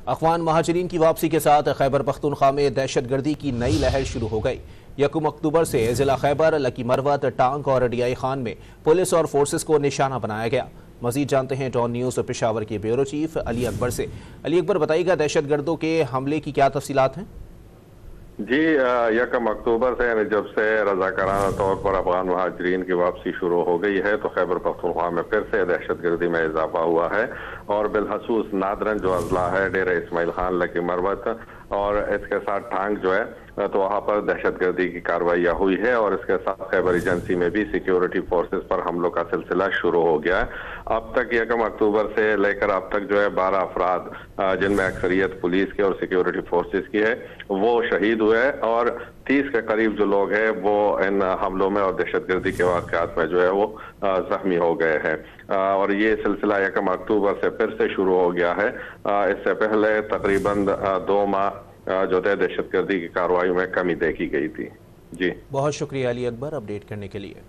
افغان مہاجرین کی واپسی کے ساتھ خیبر پختونخوا میں دہشت گردی کی نئی لہر شروع ہو گئی۔ 1 اکتوبر سے ضلع خیبر، لکی مروت، ٹانک اور ڈیائی خان میں پولیس اور فورسز کو نشانہ بنایا گیا۔ مزید جانتے ہیں ڈان نیوز پشاور کے بیورو چیف علی اکبر سے۔ علی اکبر، بتائیے گا دہشت گردوں کے حملے کی کیا تفصیلات ہیں؟ جی، 1 اکتوبر سے یعنی جب سے رضاکارانہ طور پر افغان مہاجرین کی واپسی شروع ہو گئی ہے تو خیبر پختونخوا میں پھر سے دہشت گردی میں اضافہ ہوا ہے، اور بالخصوص نادرن جو اضلاع ہے، ڈیرہ اسماعیل خان، لکی مروت اور اس کے ساتھ ٹانک جو ہے تو وہاں پر دہشت گردی کی کارروائیاں ہوئی ہے، اور اس کے ساتھ خیبر ایجنسی میں بھی سیکیورٹی فورسز پر حملوں کا سلسلہ شروع ہو گیا ہے۔ اب تک 1 اکتوبر سے لے کر اب تک جو ہے 12 افراد جن میں اکثریت پولیس کے اور سیکیورٹی فورسز کی ہے وہ شہید ہوئے، اور 30 کے قریب جو لوگ ہیں وہ ان حملوں میں اور دہشت گردی کے واقعات میں جو ہے وہ زخمی ہو گئے ہیں، اور یہ سلسلہ 1 اکتوبر سے پھر سے شروع ہو گیا ہے۔ اس سے پہلے تقریباً 2 ماہ جو ہے دہشت گردی کی کارروائی میں کمی دیکھی گئی تھی۔ جی، بہت شکریہ علی اکبر اپڈیٹ کرنے کے لیے۔